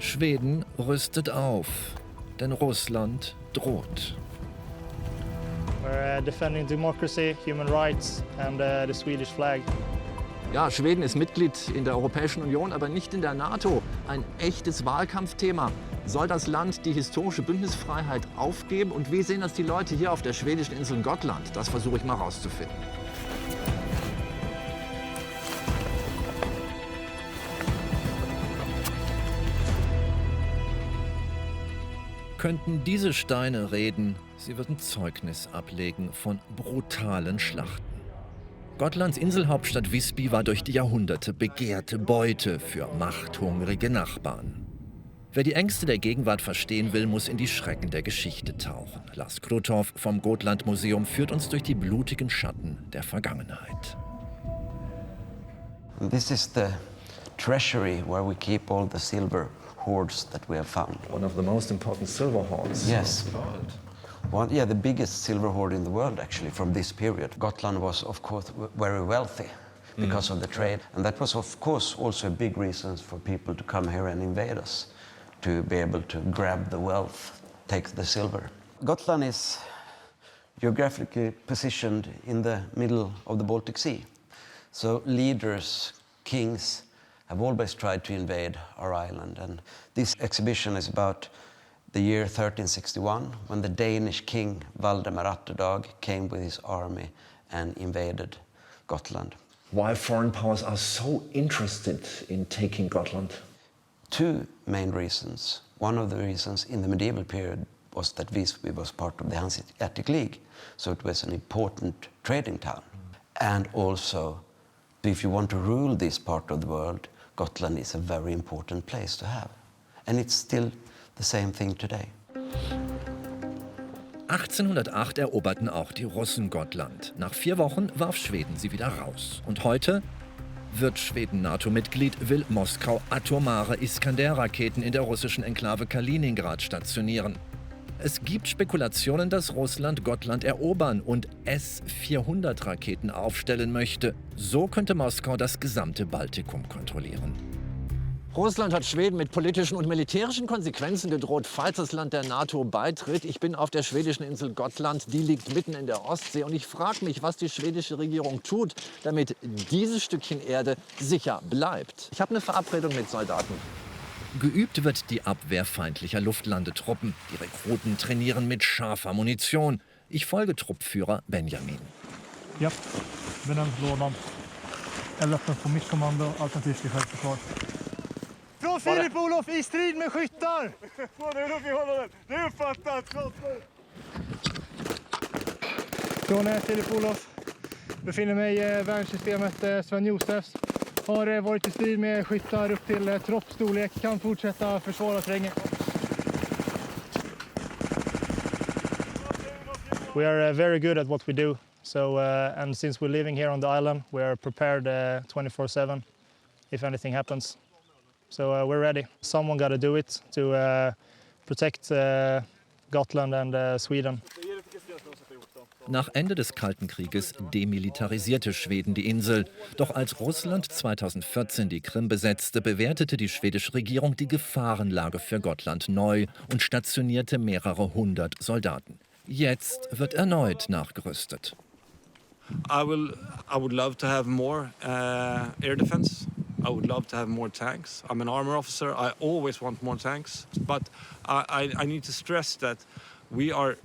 Schweden rüstet auf, denn Russland droht. We're defending democracy, human rights and the Swedish flag. Ja, Schweden ist Mitglied in der Europäischen Union, aber nicht in der NATO. Ein echtes Wahlkampfthema. Soll das Land die historische Bündnisfreiheit aufgeben? Und wie sehen das die Leute hier auf der schwedischen Insel Gottland? Das versuche ich mal rauszufinden. Könnten diese Steine reden, sie würden Zeugnis ablegen von brutalen Schlachten. Gottlands Inselhauptstadt Visby war durch die Jahrhunderte begehrte Beute für machthungrige Nachbarn. Wer die Ängste der Gegenwart verstehen will, muss in die Schrecken der Geschichte tauchen. Lars Kruthoff vom Gotland-Museum führt uns durch die blutigen Schatten der Vergangenheit. This is the treasury where we keep all the silver hoards that we have found. One of the most important silver hoards. Yes. The biggest silver hoard in the world, actually, from this period. Gotland was, of course, very wealthy because of the trade. And that was, of course, also a big reason for people to come here and invade us, to be able to grab the wealth, take the silver. Gotland is geographically positioned in the middle of the Baltic Sea. So leaders, kings, have always tried to invade our island. And this exhibition is about the year 1361, when the Danish king Valdemar Atterdag came with his army and invaded Gotland. Why foreign powers are so interested in taking Gotland? Two main reasons. One of the reasons in the medieval period was that Visby was part of the Hanseatic League, so it was an important trading town. And also, if you want to rule this part of the world, Gotland is a very important place to have. And it's still the same thing today. 1808 eroberten auch die Russen Gottland. Nach 4 Wochen warf Schweden sie wieder raus. Und heute wird Schweden NATO-Mitglied, will Moskau atomare Iskander-Raketen in der russischen Enklave Kaliningrad stationieren. Es gibt Spekulationen, dass Russland Gottland erobern und S-400-Raketen aufstellen möchte. So könnte Moskau das gesamte Baltikum kontrollieren. Russland hat Schweden mit politischen und militärischen Konsequenzen gedroht, falls das Land der NATO beitritt. Ich bin auf der schwedischen Insel Gottland, die liegt mitten in der Ostsee. Und ich frage mich, was die schwedische Regierung tut, damit dieses Stückchen Erde sicher bleibt. Ich habe eine Verabredung mit Soldaten. Geübt wird die Abwehr feindlicher Luftlandetruppen. Die Rekruten trainieren mit scharfer Munition. Ich folge Truppführer Benjamin. Ja, benämnt lådan. Eller öppen på mitt kommando, alternativt till självförsvar. Från Filip Olof i strid med skyttar! Det är uppfattat! Från Filip Olof befinner mig i värnsystemet Sven Josefs. Har varit i strid med skyttar upp till troppstorlek, kan fortsätta försvara terrängen. We are very good at what we do. So, and since we're living here on the island, we are prepared 24/7 if anything happens. So we're ready. Someone got to do it to protect Gotland and Sweden. Nach Ende des Kalten Krieges demilitarisierte Schweden die Insel. Doch als Russland 2014 die Krim besetzte, bewertete die schwedische Regierung die Gefahrenlage für Gotland neu und stationierte mehrere 100 Soldaten. Jetzt wird erneut nachgerüstet. I would love to have more air defense. I would love to have more tanks. I'm an armor officer. I always want more tanks. But I need to stress that we are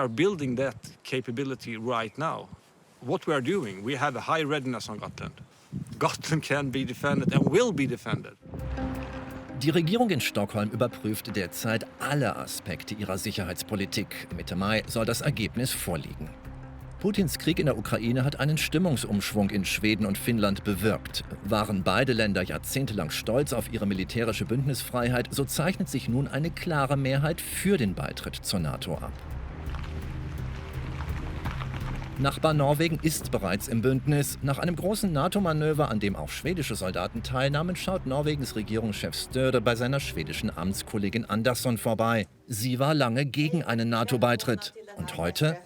building that capability right now. What we are doing, we have a high readiness on Gotland. Gotland can be defended and will be defended. Die Regierung in Stockholm überprüft derzeit alle Aspekte ihrer Sicherheitspolitik. Mitte Mai soll das Ergebnis vorliegen. Putins Krieg in der Ukraine hat einen Stimmungsumschwung in Schweden und Finnland bewirkt. Waren beide Länder jahrzehntelang stolz auf ihre militärische Bündnisfreiheit, so zeichnet sich nun eine klare Mehrheit für den Beitritt zur NATO ab. Nachbar Norwegen ist bereits im Bündnis. Nach einem großen NATO-Manöver, an dem auch schwedische Soldaten teilnahmen, schaut Norwegens Regierungschef Støre bei seiner schwedischen Amtskollegin Andersson vorbei. Sie war lange gegen einen NATO-Beitritt. Und heute?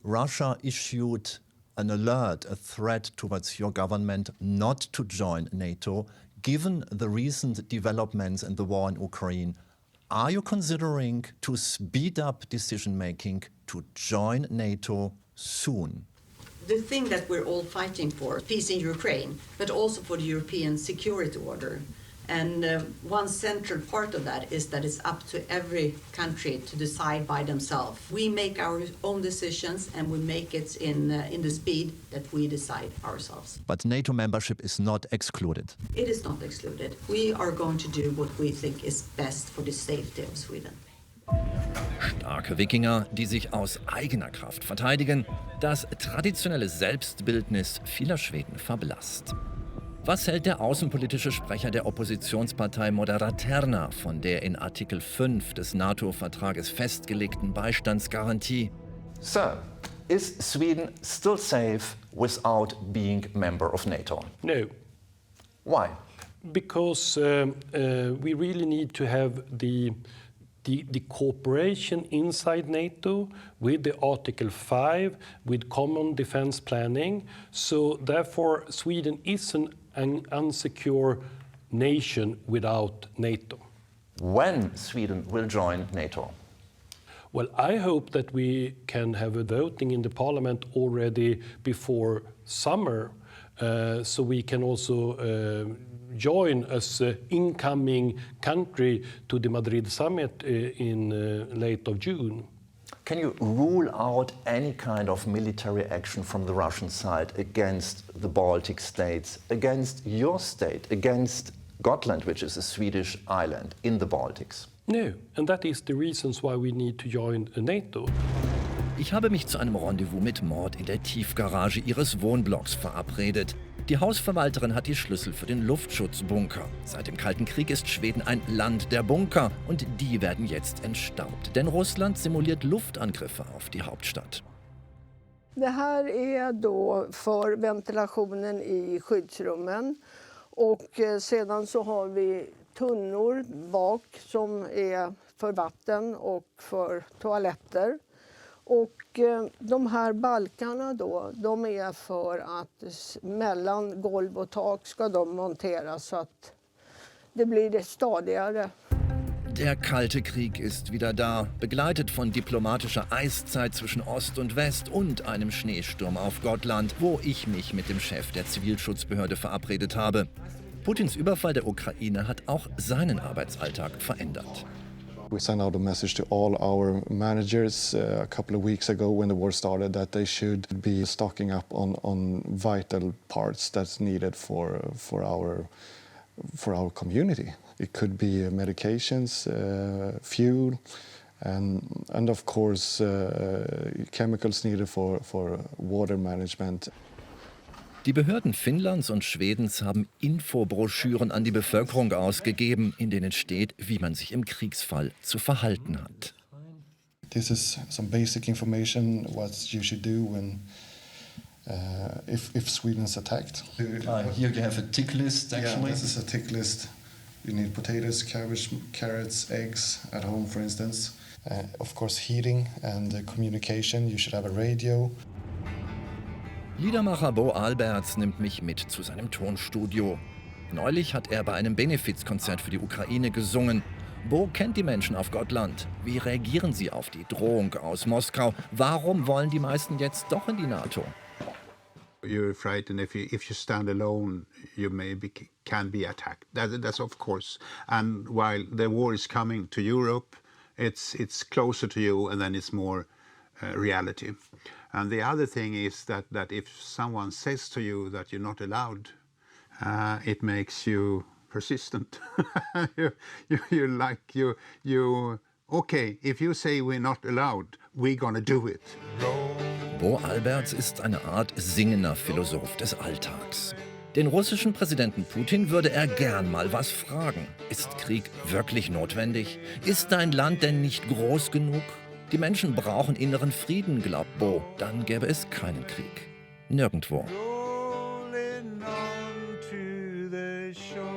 Russia issued an alert, a threat towards your government not to join NATO, given the recent developments in the war in Ukraine, are you considering to speed up decision-making to join NATO soon? The thing that we're all fighting for, peace in Ukraine, but also for the European security order. And one central part of that is that it's up to every country to decide by themselves. We make our own decisions and we make it in the speed that we decide ourselves. But NATO membership is not excluded. It is not excluded. We are going to do what we think is best for the safety of Sweden. Starke Wikinger, die sich aus eigener Kraft verteidigen, das traditionelle Selbstbildnis vieler Schweden verblasst. Was hält der außenpolitische Sprecher der Oppositionspartei Moderaterna von der in Artikel 5 des NATO-Vertrages festgelegten Beistandsgarantie? Sir, is Sweden still safe without being member of NATO? No. Why? Because we really need to have the cooperation inside NATO with the Article 5, with common defense planning. So therefore, Sweden is an unsecure nation without NATO. When Sweden will join NATO? Well, I hope that we can have a voting in the parliament already before summer, so we can also join as an incoming country to the Madrid summit in late of June. Can you rule out any kind of military action from the Russian side against the Baltic states, against your state, against Gotland, which is a Swedish island in the Baltics? No, and that is the reasons why we need to join NATO. Ich habe mich zu einem Rendezvous mit Mord in der Tiefgarage ihres Wohnblocks verabredet. Die Hausverwalterin hat die Schlüssel für den Luftschutzbunker. Seit dem Kalten Krieg ist Schweden ein Land der Bunker und die werden jetzt entstaubt. Denn Russland simuliert Luftangriffe auf die Hauptstadt. Det här är då för ventilationen i skyddsrummen och sedan så har vi tunnor bak som är för vatten och för toaletter. Och de här balkarna då, de är för att mellan golv och tak ska de monteras så att det blir stadigare. Der Kalte Krieg ist wieder da, begleitet von diplomatischer Eiszeit zwischen Ost und West und einem Schneesturm auf Gottland, wo ich mich mit dem Chef der Zivilschutzbehörde verabredet habe. Putins Überfall der Ukraine hat auch seinen Arbeitsalltag verändert. We sent out a message to all our managers a couple of weeks ago when the war started that they should be stocking up on vital parts that's needed for our community. It could be medications, fuel, and of course chemicals needed for water management. Die Behörden Finnlands und Schwedens haben Infobroschüren an die Bevölkerung ausgegeben, in denen steht, wie man sich im Kriegsfall zu verhalten hat. This is some basic information what you should do when if Sweden is attacked. Here you have a tick list actually. Yeah, this is a tick list. You need potatoes, cabbage, carrots, eggs at home, for instance. Of course, heating and communication. You should have a radio. Liedermacher Bo Alberts nimmt mich mit zu seinem Tonstudio. Neulich hat er bei einem Benefizkonzert für die Ukraine gesungen. Bo kennt die Menschen auf Gotland. Wie reagieren sie auf die Drohung aus Moskau? Warum wollen die meisten jetzt doch in die NATO? You're frightened if you stand alone, you can be attacked. That's of course. And while the war is coming to Europe, it's closer to you, and then it's more reality. And the other thing is that if someone says to you that you're not allowed, it makes you persistent. Okay, if you say we're not allowed, we're gonna do it. Bo Alberts ist eine Art singender Philosoph des Alltags. Den russischen Präsidenten Putin würde er gern mal was fragen. Ist Krieg wirklich notwendig? Ist dein Land denn nicht groß genug? Die Menschen brauchen inneren Frieden, glaubt Bo. Dann gäbe es keinen Krieg. Nirgendwo. Rolling on to the shore.